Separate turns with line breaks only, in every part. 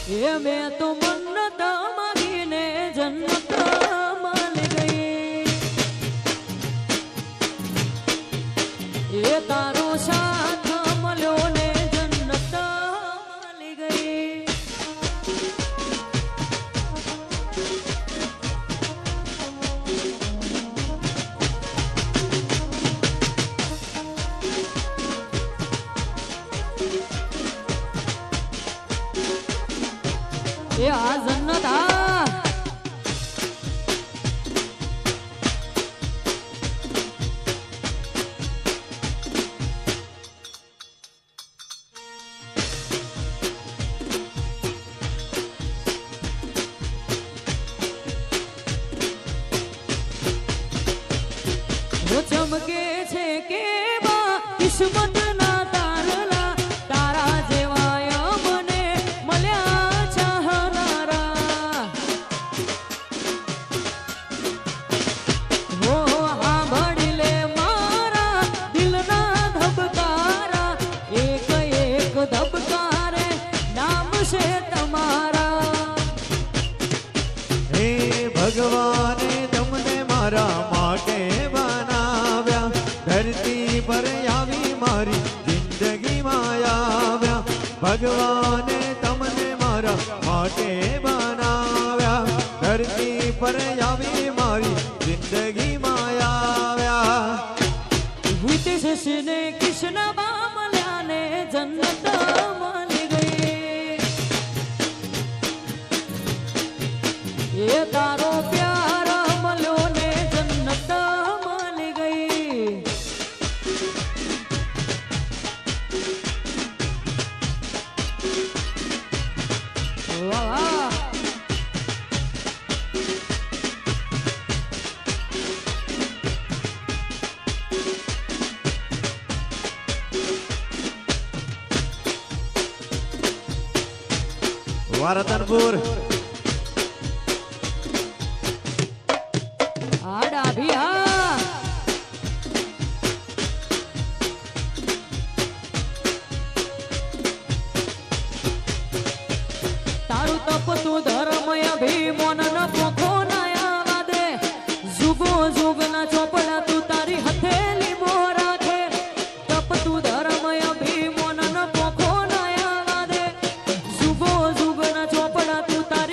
ये मैं तो मन्नत मांगीने जन्नत मान गई। ये तारो साथ मल्यो ने जन्नत मान गई। ये आ जन्नत आ वो चमके छे के बा किस्मत ना तारला तारा जेवाय मने मल्या चाहनारा। वो हांभળી ले मारा दिलना धबकारा एक एक धबकारे नाम से तमारा।
हे भगवाने तमने मारा માટે બનાવ્યા ધરતી પર આવી મારી જિંદગીમાં આવ્યા। ભગવાને તમને મારા માટે બનાવ્યા ધરતી પર આવી મારી જિંદગીમાં આવ્યા।
विदेश ने कृष्ण बामल्या ने जन्नत मान गई। ये तारो प्यार मल्यो ने जन्नत मान गई। वाह वाह।
વરતનપુર
आड़ा भी आ तारू तप तू धर्म अभिमान न पोखो नया वादे जुगो जुग ना चोपड़ा तू तारी हथेली मो राखे। तप तू धर्म अभिमान न पोखो नया वादे जुगो जुग ना चोपड़ा तू तारी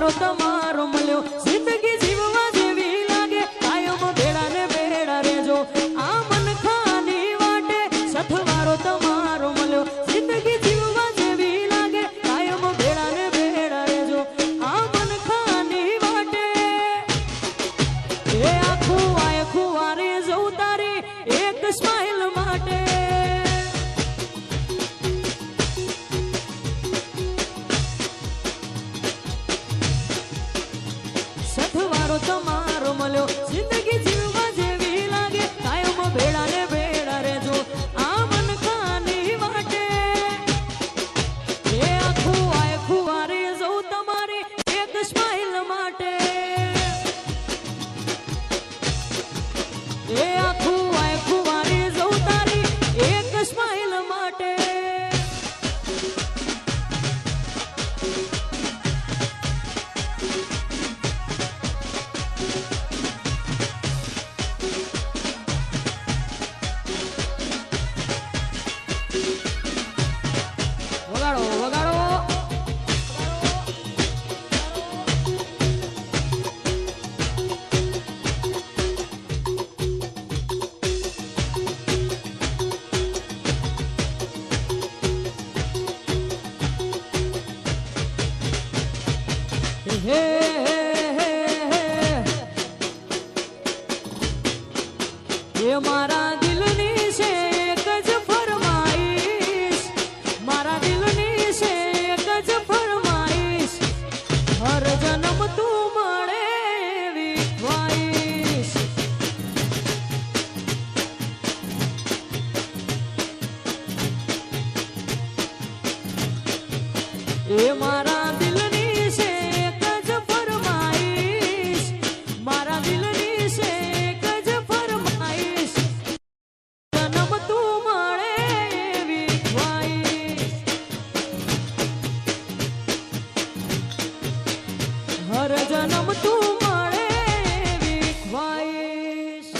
સથવારો તમારો મળ્યો જિંદગી જીવવા જેવી લાગે કાયમ બેડા ને બેડા રેજો આ મન ખાની વાટે સથવારો તમારો મળ્યો જિંદગી જીવવા જેવી લાગે કાયમ બેડા ને બેડા રેજો આ મન ખાની વાટે એ આખું વારે જવું તારી એક સ્માઈલ માટે સથવારો તમારો મળ્યો જિંદગી જીવવા જેવી લાગે કાયમ બેડા ને બેડા રેજો આ મન ખાની વાટે એ આખું વારે જવું તમારી એક સ્માઈલ માટે એ આખું વારે જવું તારી એક સ્માઈલ માટે વગાડો વગાડો હે એ મારા દિલની છે એક જ ફરમાઈશ મારા દિલની છે એક જ ફરમાઈશ હર જન્મ તું મળે એવી ખ્વાઈશ એ મારા દિલની છે એક જ ફરમાઈશ મારા દિલની છે એક જ ફરમાઈશ જન્મ તું મળે એવી ખ્વાઈશ હર જન્મ તું મળે એવી ખ્વાઈશ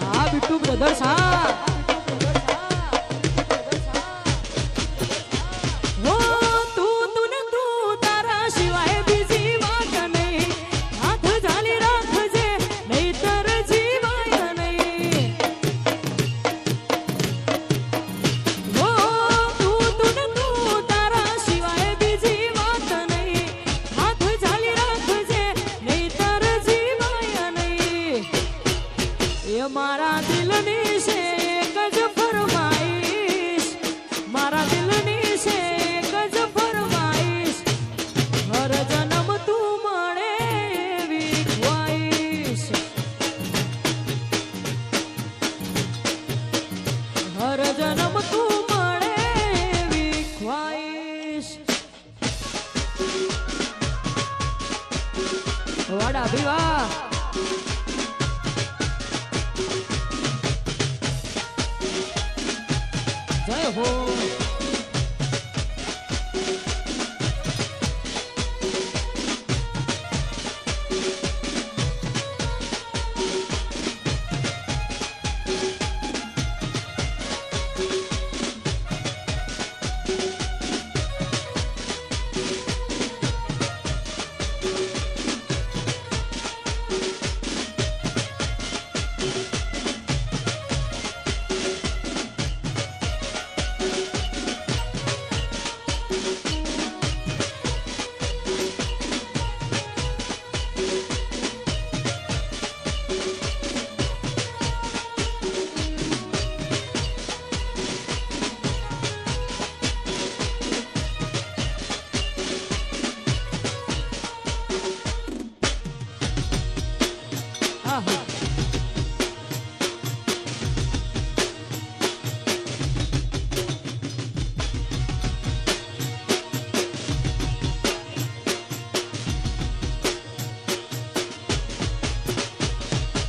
આ બિટ્ટુ બ્રધર્સ હા હો તું ને તું તારા સિવાય બીજી વાત નહીં હાથ ઝાલી રાખજે નહીતર જીવાય નહીં હો તું ને તું તારા સિવાય બીજી વાત નહીં હાથ ઝાલી રાખજે નહીતર જીવાય નહીં એ મારા દિલની છે એક જ ફરમાઈશ મારા દિલની છે એક જ ફરમાઈશ હર જન્મ તું મળે એવી ખ્વાઈશ હર જન્મ તું મળે એવી ખ્વાઈશ વાડા ભીવા જય હો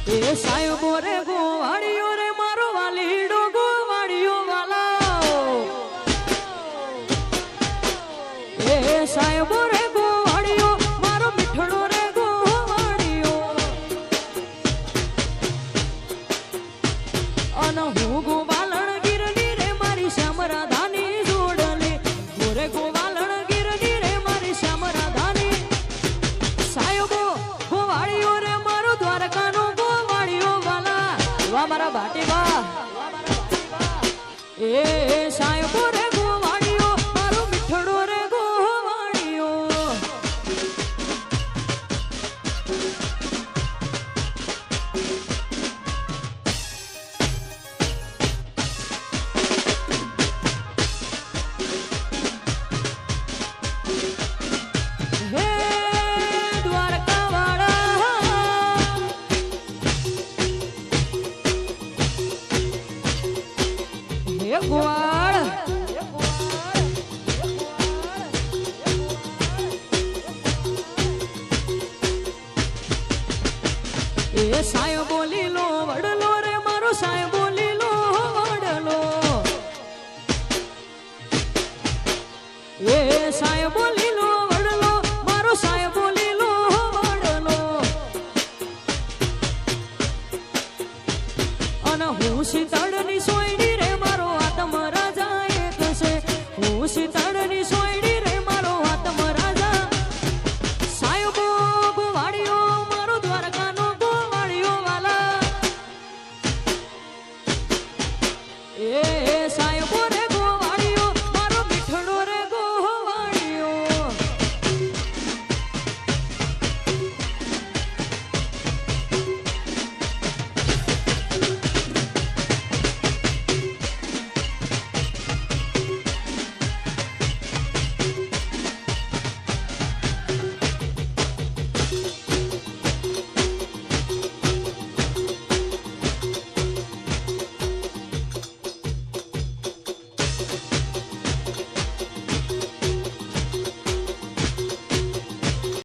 એ સાહેબો રે ગોવાળીઓ રે મારો વાલીડો ગોવાળીઓ વાલા એ સાહેબો રે ગોવાળીઓ મારો મીઠડો રે ગોવાળીઓ અન હું ગોવાલણ ગીરની રે મારી શ્યામ રાધાની જોડલી ગોરે ગોવાલણ ગીરની રે મારી શ્યામ રાધાની સાહેબો ગોવાળીઓ રે મારો દ્વારકાનો મારા બાટી બા એ સાહેબો રે ગોવાળીઓ મારો મીઠડો રે ગોવાળીઓ હે દ્વારકા વાળા ગોવાળ એ સાહેબ બોલી લો વડલો રે મારો સાહેબ